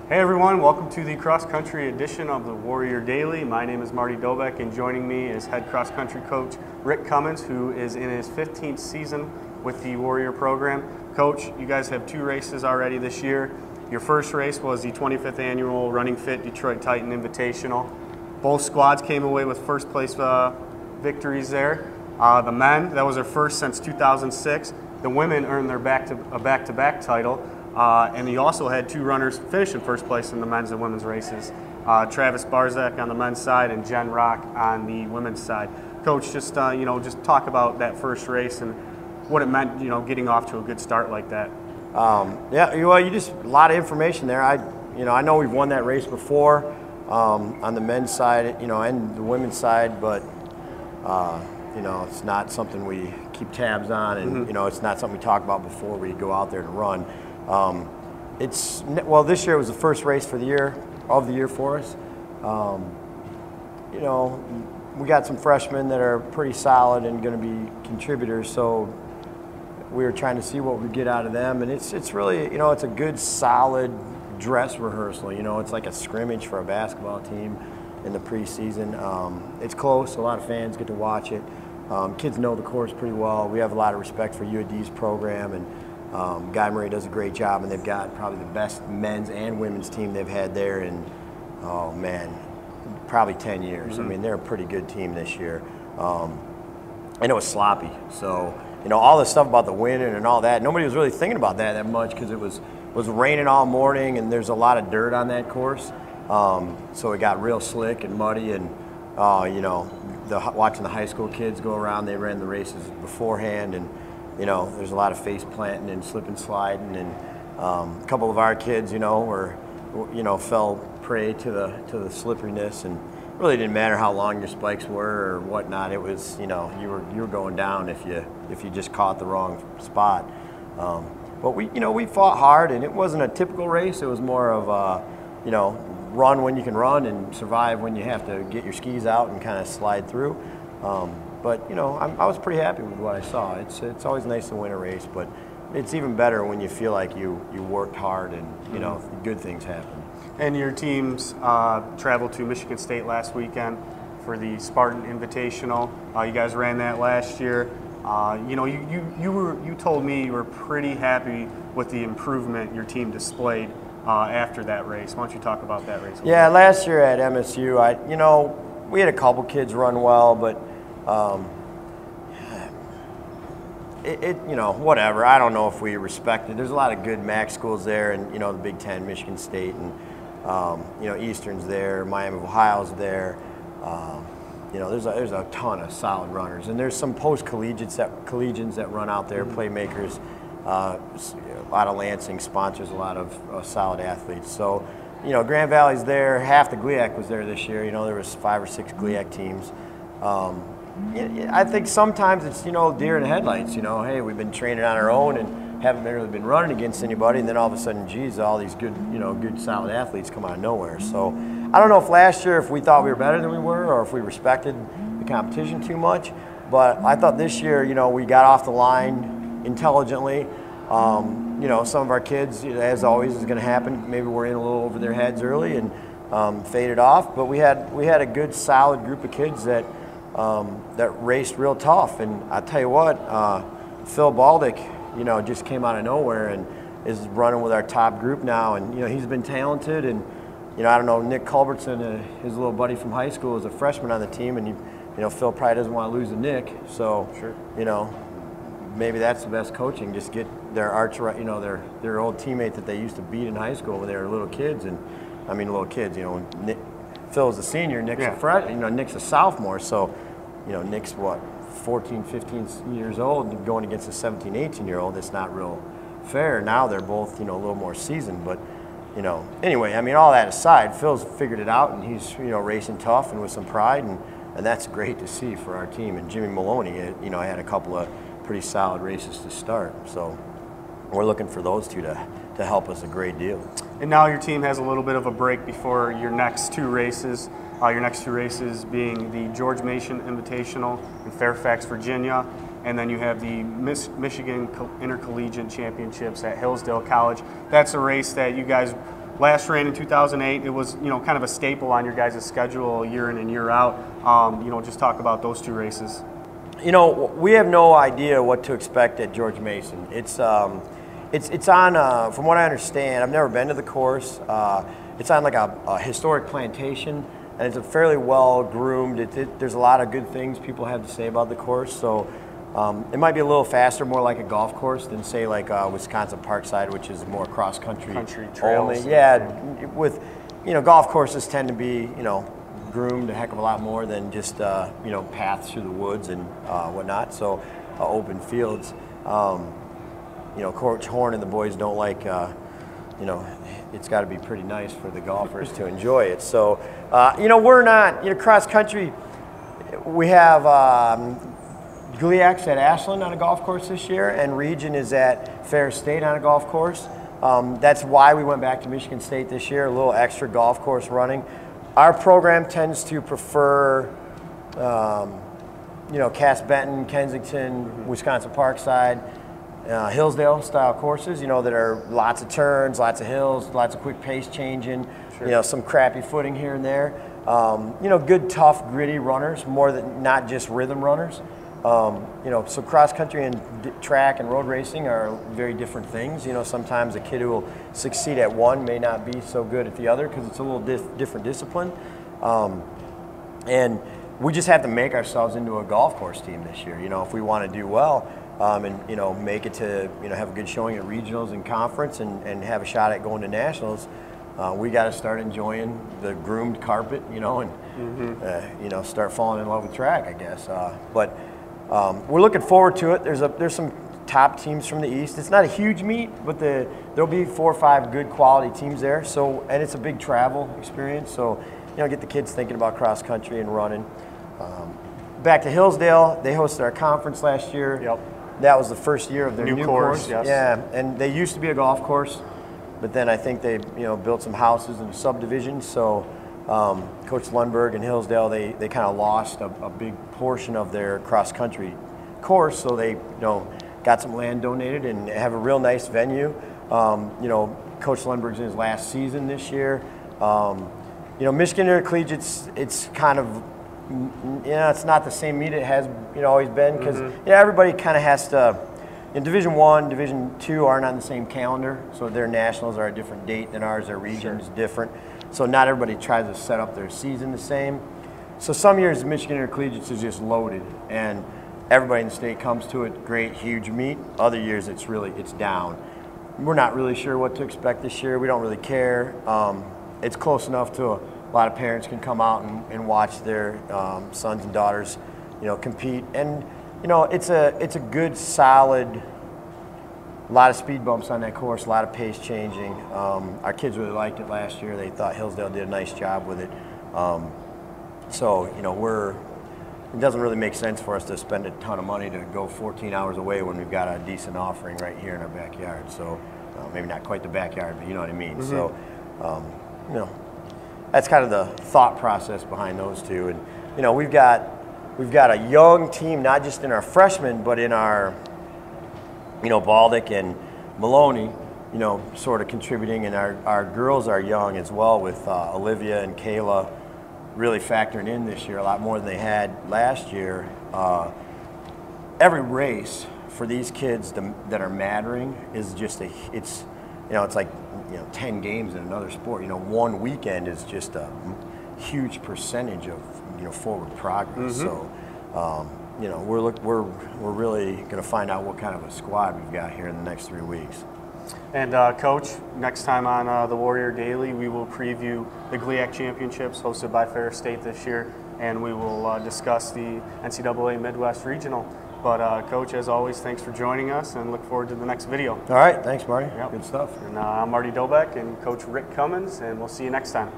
Hey everyone, welcome to the cross-country edition of the Warrior Daily. My name is Marty Dobeck, and joining me is head cross-country coach Rick Cummins, who is in his 15th season with the Warrior program. Coach, you guys have 2 races already this year. Your first race was the 25th annual Running Fit Detroit Titan Invitational. Both squads came away with first place victories there. The men, that was their first since 2006. The women earned their back-to-back title. And you also had 2 runners finish in first place in the men's and women's races. Travis Barzak on the men's side and Jen Rock on the women's side. Coach, just talk about that first race and what it meant, getting off to a good start like that. Yeah, well, you just a lot of information there. I know we've won that race before on the men's side, and the women's side, but it's not something we keep tabs on, and it's not something we talk about before we go out there to run. This year was the first race for the year for us. We got some freshmen that are pretty solid and going to be contributors, so we were trying to see what we get out of them, and it's really, it's a good solid dress rehearsal. It's like a scrimmage for a basketball team in the preseason. It's close, a lot of fans get to watch it. Kids know the course pretty well. We have a lot of respect for UAD's program, and Guy Murray does a great job, and they've got probably the best men's and women's team they've had there in, probably 10 years. I mean, they're a pretty good team this year. And it was sloppy. So, all the stuff about the wind and all that, nobody was really thinking about that much because it was raining all morning, and there's a lot of dirt on that course. So it got real slick and muddy, and, watching the high school kids go around, they ran the races beforehand, and there's a lot of face planting and slip and sliding, and a couple of our kids, fell prey to the slipperiness, and it really didn't matter how long your spikes were or whatnot. It was, you were going down if you just caught the wrong spot. But we fought hard, and it wasn't a typical race. It was more of run when you can run and survive when you have to get your skis out and kind of slide through. But I was pretty happy with what I saw. It's always nice to win a race, but it's even better when you feel like you worked hard and good things happen. And your teams traveled to Michigan State last weekend for the Spartan Invitational. You guys ran that last year. You told me you were pretty happy with the improvement your team displayed after that race. Why don't you talk about that race? Yeah, last year at MSU, we had a couple kids run well, but whatever. I don't know if we respect it. There's a lot of good MAC schools there, and the Big Ten, Michigan State, and Eastern's there, Miami of Ohio's there. There's a ton of solid runners, and there's some collegians that run out there, playmakers. A lot of Lansing sponsors a lot of solid athletes. So, Grand Valley's there. Half the GLIAC was there this year. There was 5 or 6 GLIAC teams. I think sometimes it's, deer in the headlights. Hey, we've been training on our own and haven't really been running against anybody, and then all of a sudden, geez, all these good, good solid athletes come out of nowhere. So I don't know if last year if we thought we were better than we were, or if we respected the competition too much. But I thought this year, we got off the line intelligently. Some of our kids, as always is going to happen, maybe we're in a little over their heads early and faded off. But we had a good, solid group of kids that raced real tough. And I tell you what, Phil Baldick, just came out of nowhere and is running with our top group now. And he's been talented. And I don't know, Nick Culbertson, his little buddy from high school, is a freshman on the team, and Phil probably doesn't want to lose to Nick. So sure. Maybe that's the best coaching. Just get their their old teammate that they used to beat in high school when they were little kids, Nick, Phil's a senior, Nick's a freshman, Nick's a sophomore, so Nick's 14, 15 years old and going against a 17, 18-year-old. It's not real fair. Now they're both a little more seasoned, but anyway, all that aside, Phil's figured it out, and he's racing tough and with some pride, and that's great to see for our team. And Jimmy Maloney, had a couple of pretty solid races to start, so we're looking for those two to help us a great deal. And now your team has a little bit of a break before your next 2 races. Your next 2 races being the George Mason Invitational in Fairfax, Virginia, and then you have the Michigan Intercollegiate Championships at Hillsdale College. That's a race that you guys last ran in 2008. It was, kind of a staple on your guys' schedule year in and year out. Just talk about those 2 races. We have no idea what to expect at George Mason. It's on, from what I understand, I've never been to the course. It's on like a historic plantation, and it's a fairly well groomed. There's a lot of good things people have to say about the course. So it might be a little faster, more like a golf course than say like Wisconsin Parkside, which is more cross country trails. Only. Yeah, with golf courses tend to be groomed a heck of a lot more than just paths through the woods and whatnot. So open fields. Coach Horn and the boys don't like. It's got to be pretty nice for the golfers to enjoy it. So, we're not, cross country, we have GLIAC's at Ashland on a golf course this year, and Region is at Ferris State on a golf course. That's why we went back to Michigan State this year, a little extra golf course running. Our program tends to prefer, Cass Benton, Kensington, Wisconsin Parkside, Hillsdale style courses, that are lots of turns, lots of hills, lots of quick pace changing, Sure. Some crappy footing here and there. Good, tough, gritty runners, more than not just rhythm runners. So cross country and track and road racing are very different things. Sometimes a kid who will succeed at one may not be so good at the other because it's a little different discipline. And we just have to make ourselves into a golf course team this year. If we want to do well, and make it to have a good showing at regionals and conference and have a shot at going to nationals, we got to start enjoying the groomed carpet, and start falling in love with track, I guess. But we're looking forward to it. There's some top teams from the East. It's not a huge meet, but there'll be 4 or 5 good quality teams there. So, and it's a big travel experience. So, get the kids thinking about cross country and running. Back to Hillsdale, they hosted our conference last year. Yep. That was the first year of their new course. Yes. Yeah, and they used to be a golf course, but then I think they built some houses and subdivisions. So Coach Lundberg and Hillsdale, they kind of lost a big portion of their cross country course. So they got some land donated and have a real nice venue. Coach Lundberg's in his last season this year. Michigan Intercollegiate, it's kind of. It's not the same meet it has always been because everybody kind of has to. In Division I, Division II aren't on the same calendar, so their nationals are a different date than ours. Their region is different, so not everybody tries to set up their season the same. So some years Michigan Intercollegiate is just loaded, and everybody in the state comes to it. Great, huge meet. Other years it's down. We're not really sure what to expect this year. We don't really care. It's close enough to a lot of parents can come out and watch their sons and daughters, compete. And, it's a good, solid, a lot of speed bumps on that course, a lot of pace changing. Our kids really liked it last year. They thought Hillsdale did a nice job with it. It doesn't really make sense for us to spend a ton of money to go 14 hours away when we've got a decent offering right here in our backyard. So maybe not quite the backyard, but you know what I mean. So, that's kind of the thought process behind those two. And we've got a young team, not just in our freshmen, but in our Baldick and Maloney, sort of contributing, and our girls are young as well, with Olivia and Kayla really factoring in this year a lot more than they had last year. Every race for these kids that are mattering is just it's like 10 games in another sport. One weekend is just a huge percentage of forward progress. So we're really going to find out what kind of a squad we've got here in the next 3 weeks. And Coach, next time on the Warrior Daily, we will preview the GLIAC Championships hosted by Ferris State this year, and we will discuss the NCAA Midwest Regional. But Coach, as always, thanks for joining us, and look forward to the next video. All right, thanks, Marty. Yep. Good stuff. And I'm Marty Dobeck and Coach Rick Cummins, and we'll see you next time.